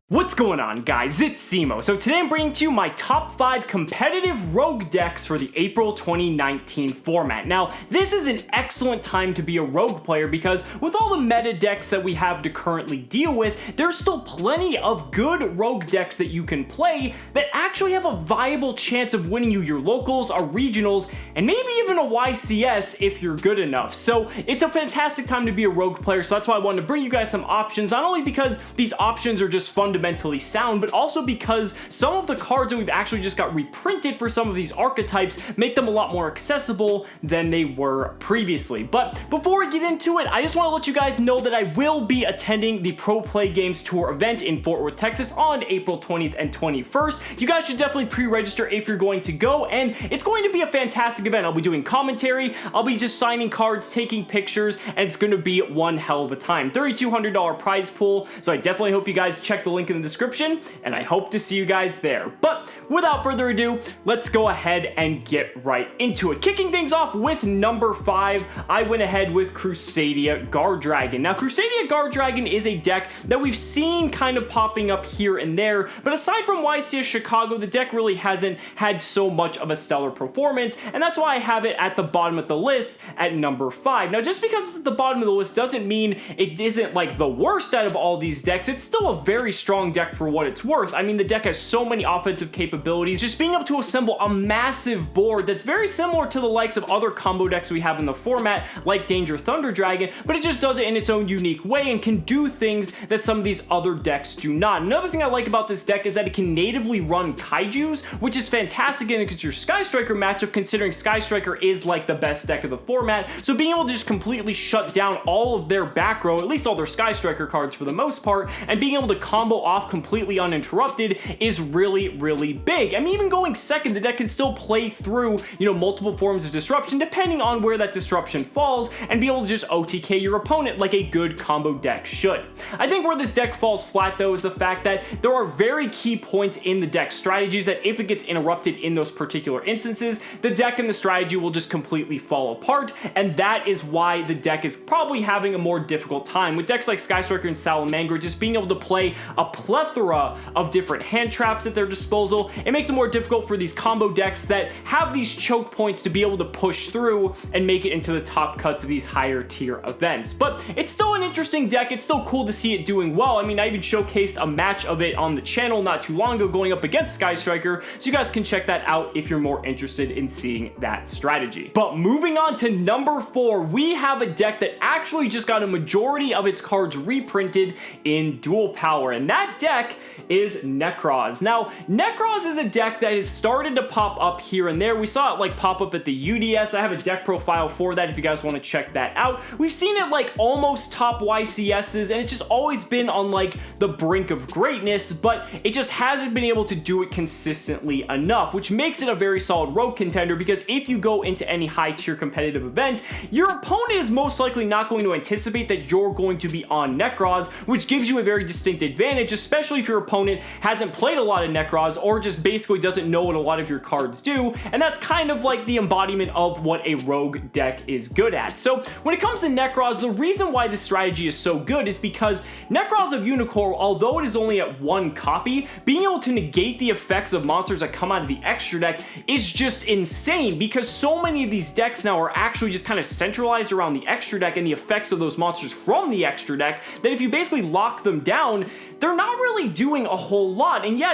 What's going on, guys? It's Cimo. So today I'm bringing to you my top 5 competitive rogue decks for the April 2019 format. Now, this is an excellent time to be a rogue player because with all the meta decks that we have to currently deal with, there's still plenty of good rogue decks that you can play that actually have a viable chance of winning you your locals, or regionals, and maybe even a YCS if you're good enough. So it's a fantastic time to be a rogue player, so that's why I wanted to bring you guys some options, not only because these options are just fundamentally sound, but also because some of the cards that we've actually just got reprinted for some of these archetypes make them a lot more accessible than they were previously. But before we get into it, I just want to let you guys know that I will be attending the Pro Play Games Tour event in Fort Worth, Texas on April 20th and 21st. You guys should definitely pre-register if you're going to go, and it's going to be a fantastic event. I'll be doing commentary, I'll be just signing cards, taking pictures, and it's going to be one hell of a time. $3,200 prize pool, so I definitely hope you guys check the link in the description, and I hope to see you guys there. But without further ado, let's go ahead and get right into it. Kicking things off with number 5, I went ahead with Crusade Guard Dragon. Now, Crusade Guard Dragon is a deck that we've seen kind of popping up here and there, but aside from YCS Chicago, the deck really hasn't had so much of a stellar performance, and that's why I have it at the bottom of the list at number 5. Now, just because it's at the bottom of the list doesn't mean it isn't like the worst out of all these decks. It's still a very strong deck for what it's worth. I mean, the deck has so many offensive capabilities. Just being able to assemble a massive board that's very similar to the likes of other combo decks we have in the format, like Danger Thunder Dragon, but it just does it in its own unique way and can do things that some of these other decks do not. Another thing I like about this deck is that it can natively run Kaijus, which is fantastic against your Sky Striker matchup, considering Sky Striker is like the best deck of the format. So being able to just completely shut down all of their back row, at least all their Sky Striker cards for the most part, and being able to combo off completely uninterrupted is really, really big. I mean, even going second, the deck can still play through, multiple forms of disruption depending on where that disruption falls, and be able to just OTK your opponent like a good combo deck should. I think where this deck falls flat, though, is the fact that there are very key points in the deck strategies that if it gets interrupted in those particular instances, the deck and the strategy will just completely fall apart, and that is why the deck is probably having a more difficult time. With decks like Sky Striker and Salamander just being able to play a plethora of different hand traps at their disposal, it makes it more difficult for these combo decks that have these choke points to be able to push through and make it into the top cuts of these higher tier events. But it's still an interesting deck. It's still cool to see it doing well. I mean, I even showcased a match of it on the channel not too long ago going up against Sky Striker, so you guys can check that out if you're more interested in seeing that strategy. But moving on to number 4, we have a deck that actually just got a majority of its cards reprinted in dual power, and that deck is Necross. Now, Necross is a deck that has started to pop up here and there. We saw it like pop up at the UDS. I have a deck profile for that if you guys want to check that out. We've seen it like almost top YCSs, and it's just always been on like the brink of greatness, but it just hasn't been able to do it consistently enough, which makes it a very solid rogue contender, because if you go into any high tier competitive event, your opponent is most likely not going to anticipate that you're going to be on Necross, which gives you a very distinct advantage, especially if your opponent hasn't played a lot of Necross or just basically doesn't know what a lot of your cards do, and that's kind of like the embodiment of what a rogue deck is good at. So when it comes to Necross, the reason why this strategy is so good is because Necross of Unicorn, although it is only at 1 copy, being able to negate the effects of monsters that come out of the extra deck is just insane, because so many of these decks now are actually just kind of centralized around the extra deck and the effects of those monsters from the extra deck, that if you basically lock them down, they're not really doing a whole lot. And yeah,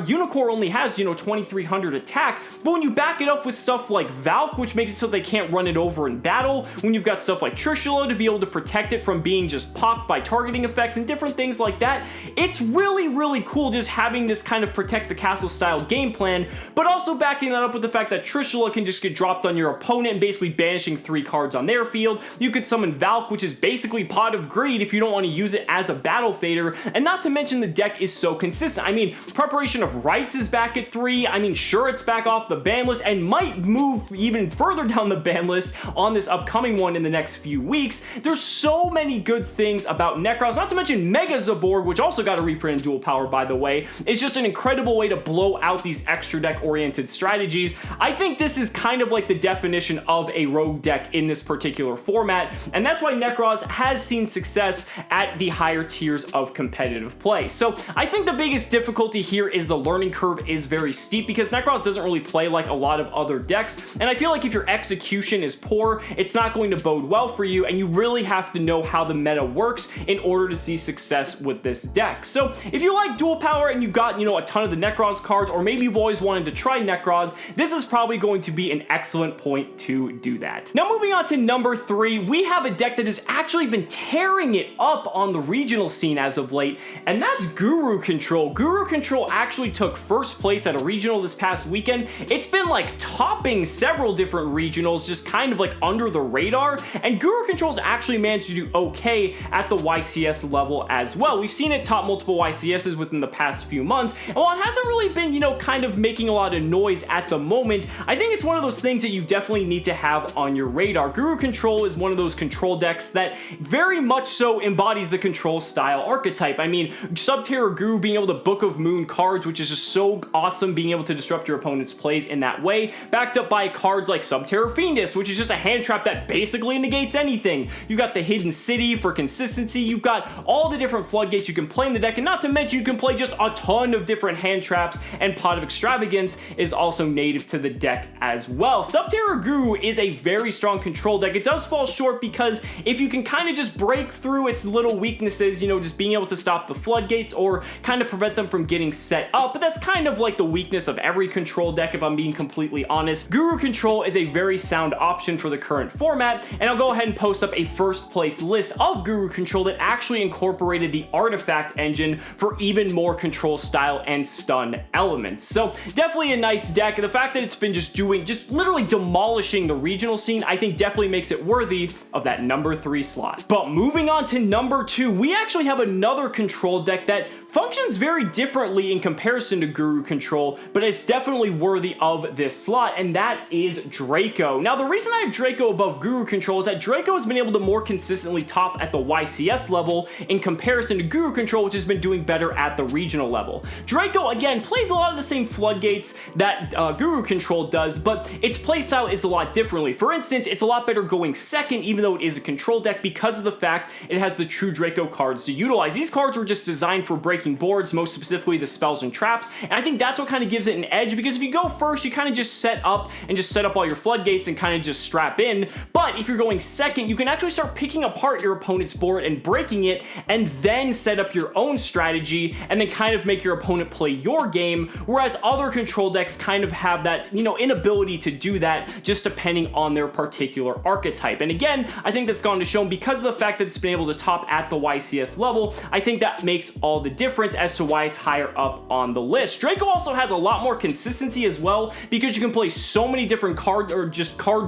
Unicorn only has, 2,300 attack, but when you back it up with stuff like Valk, which makes it so they can't run it over in battle, when you've got stuff like Trishula to be able to protect it from being just popped by targeting effects and different things like that, it's really, really cool just having this kind of protect the castle style game plan, but also backing that up with the fact that Trishula can just get dropped on your opponent and basically banishing 3 cards on their field. You could summon Valk, which is basically Pot of Greed if you don't want to use it as a battle fader, and not to mention the deck is so consistent. I mean, Preparation of Rites is back at 3. I mean, sure, it's back off the ban list and might move even further down the ban list on this upcoming one in the next few weeks. There's so many good things about Necross, not to mention Mega Zaborg, which also got a reprint in dual power, by the way. It's just an incredible way to blow out these extra deck oriented strategies. I think this is kind of like the definition of a rogue deck in this particular format, and that's why Necross has seen success at the higher tiers of competitive play. So I think the biggest difficulty here is the learning curve is very steep because Necross doesn't really play like a lot of other decks, and I feel like if your execution is poor, it's not going to bode well for you, and you really have to know how the meta works in order to see success with this deck. So if you like dual power and you've got, a ton of the Necross cards, or maybe you've always wanted to try Necross, this is probably going to be an excellent point to do that. Now moving on to number 3, we have a deck that has actually been tearing it up on the regional scene as of late, and that's Guru Control. Guru Control actually took first place at a regional this past weekend. It's been like topping several different regionals, just kind of like under the radar, and Guru Control's actually managed to do okay at the YCS level as well. We've seen it top multiple YCSs within the past few months, and while it hasn't really been, kind of making a lot of noise at the moment, I think it's one of those things that you definitely need to have on your radar. Guru Control is one of those control decks that very much so embodies the control style archetype. I mean, Subterra Guru being able to Book of Moon cards, which is just so awesome, being able to disrupt your opponent's plays in that way, backed up by cards like Subterra Fiendus, which is just a hand trap that basically negates anything. You've got the Hidden City for consistency, you've got all the different floodgates you can play in the deck, and not to mention you can play just a ton of different hand traps, and Pot of Extravagance is also native to the deck as well. Subterra Guru is a very strong control deck. It does fall short because if you can kind of just break through its little weaknesses, just being able to stop the floodgates or kind of prevent them from getting set up, but that's kind of like the weakness of every control deck if I'm being completely honest. Guru Control is a very sound option for the current format, and I'll go ahead and post up a first place list of Guru Control that actually incorporated the artifact engine for even more control style and stun elements. So definitely a nice deck. The fact that it's been just literally demolishing the regional scene, I think definitely makes it worthy of that number 3 slot. But moving on to number 2, we actually have another control deck that functions very differently in comparison to Guru Control, but it's definitely worthy of this slot, and that is Draco. Now, the reason I have Draco above Guru Control is that Draco has been able to more consistently top at the YCS level in comparison to Guru Control, which has been doing better at the regional level. Draco, again, plays a lot of the same floodgates that Guru Control does, but its playstyle is a lot differently. For instance, it's a lot better going second, even though it is a control deck, because of the fact it has the true Draco cards to utilize. These cards were just designed for breaking boards, most specifically the spells and traps, and I think that's what kind of gives it an edge, because if you go first, you kind of just set up all your floodgates and kind of just strap in, but if you're going second, you can actually start picking apart your opponent's board and breaking it, and then set up your own strategy, and then kind of make your opponent play your game, whereas other control decks kind of have that, inability to do that, just depending on their particular archetype. And again, I think that's gone to show, because of the fact that it's been able to top at the YCS level, I think that makes all the difference as to why it's higher up on the list. Draco also has a lot more consistency as well, because you can play so many different card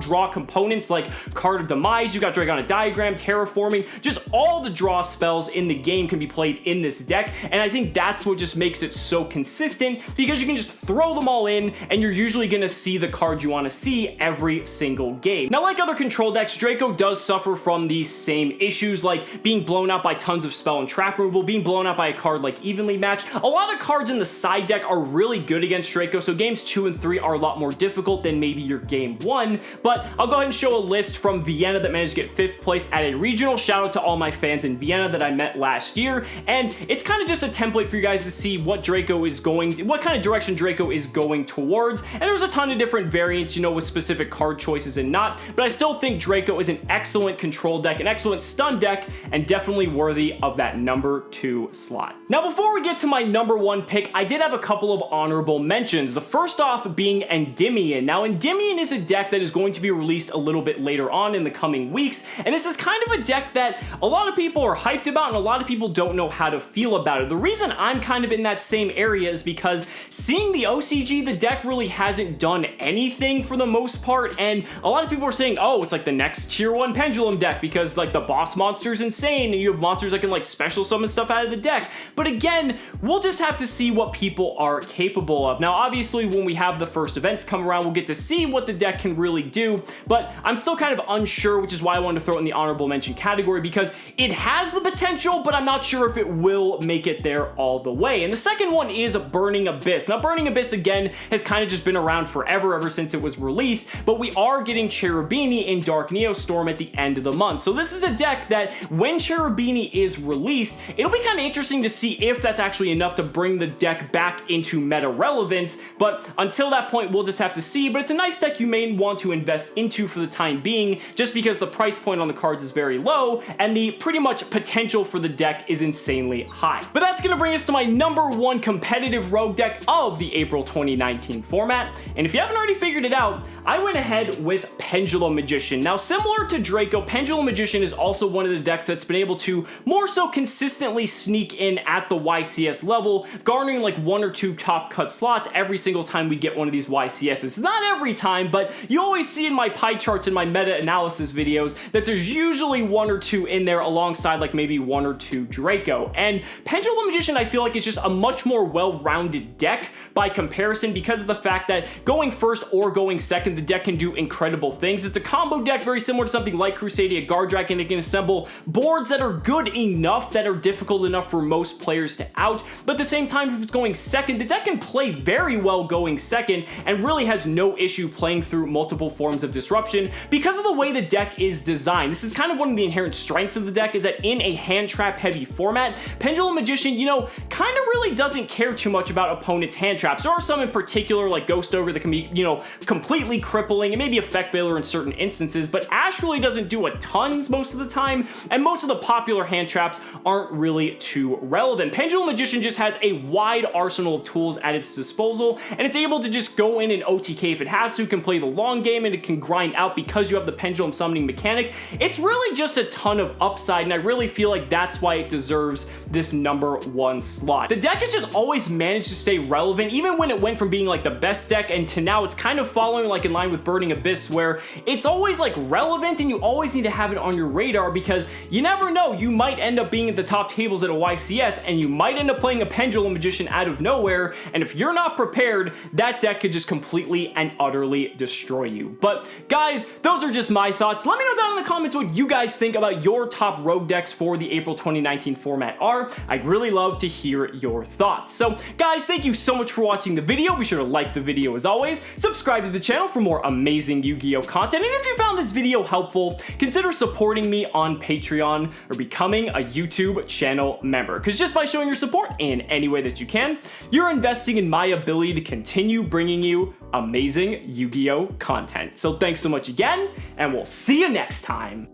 draw components, like Card of Demise, you've got Dragon on a Diagram, Terraforming, just all the draw spells in the game can be played in this deck, and I think that's what just makes it so consistent, because you can just throw them all in, and you're usually going to see the cards you want to see every single game. Now, like other control decks, Draco does suffer from these same issues, like being blown out by tons of spell and trap removal, being blown out by a card like Evenly Matched. A lot of cards in the side deck are really good against Draco, so games 2 and 3 are a lot more difficult than maybe your game 1, but I'll go ahead and show a list from Vienna that managed to get 5th place at a regional. Shout out to all my fans in Vienna that I met last year, and it's kind of just a template for you guys to see what kind of direction Draco is going towards, and there's a ton of different variants, with specific card choices and not, but I still think Draco is an excellent control deck, an excellent stun deck, and definitely worthy of that number 2 slot. Now, before we get to my number 1 pick, I did have a couple of honorable mentions. The first off being Endymion. Now, Endymion is a deck that is going to be released a little bit later on in the coming weeks, and this is kind of a deck that a lot of people are hyped about, and a lot of people don't know how to feel about it. The reason I'm kind of in that same area is because seeing the OCG, the deck really hasn't done anything for the most part, and a lot of people are saying, oh, it's like the next tier 1 Pendulum deck, because like the boss monster is insane, and you have monsters that can like special summon stuff out of the deck. But again, we'll just have to see what people are capable of. Now, obviously, when we have the first events come around, we'll get to see what the deck can really do, but I'm still kind of unsure, which is why I wanted to throw it in the honorable mention category, because it has the potential, but I'm not sure if it will make it there all the way. And the second one is Burning Abyss. Now, Burning Abyss, again, has kind of just been around forever, ever since it was released, but we are getting Cherubini in Dark Neostorm at the end of the month. So this is a deck that when Cherubini is released, it'll be kind of of interesting to see if that's actually enough to bring the deck back into meta relevance, but until that point, we'll just have to see. But it's a nice deck you may want to invest into for the time being, just because the price point on the cards is very low, and the pretty much potential for the deck is insanely high. But that's gonna bring us to my number 1 competitive rogue deck of the April 2019 format, and if you haven't already figured it out, I went ahead with Pendulum Magician. Now, similar to Draco, Pendulum Magician is also one of the decks that's been able to more so consistently sneak in at the YCS level, garnering like 1 or 2 top cut slots every single time we get one of these YCSs. Not every time, but you always see in my pie charts and my meta-analysis videos that there's usually 1 or 2 in there alongside like maybe 1 or 2 Draco. And Pendulum Magician, I feel like, is just a much more well-rounded deck by comparison, because of the fact that going first or going second, the deck can do incredible things. It's a combo deck very similar to something like Crusade, Guard Dragon. It can assemble boards that are good enough, that are difficult enough for most players to out, but at the same time, if it's going second, the deck can play very well going second and really has no issue playing through multiple forms of disruption because of the way the deck is designed. This is kind of one of the inherent strengths of the deck, is that in a hand trap heavy format, Pendulum Magician, you know, kind of really doesn't care too much about opponents' hand traps. There are some in particular, like Ghost Ogre, that can be, you know, completely crippling, and maybe Effect Veiler in certain instances, but Ash really doesn't do a tons most of the time, and most of the popular hand traps aren't really too relevant. Pendulum Magician just has a wide arsenal of tools at its disposal, and it's able to just go in and OTK if it has to, can play the long game, and it can grind out because you have the pendulum summoning mechanic. It's really just a ton of upside, and I really feel like that's why it deserves this number 1 slot. The deck has just always managed to stay relevant, even when it went from being like the best deck and to now it's kind of following like in line with Burning Abyss, where it's always like relevant and you always need to have it on your radar, because you never know, you might end up being at the top tables at a YCS and you might end up playing a Pendulum Magician out of nowhere, and if you're not prepared, that deck could just completely and utterly destroy you. But guys, those are just my thoughts. Let me know down in the comments what you guys think about your top rogue decks for the April 2019 format are. I'd really love to hear your thoughts. So guys, thank you so much for watching the video. Be sure to like the video as always, subscribe to the channel for more amazing Yu-Gi-Oh content, and if you found this video helpful, consider supporting me on Patreon or becoming a YouTube channel member, because just by showing your support in any way that you can, you're investing in my ability to continue bringing you amazing Yu-Gi-Oh content. So thanks so much again, and we'll see you next time.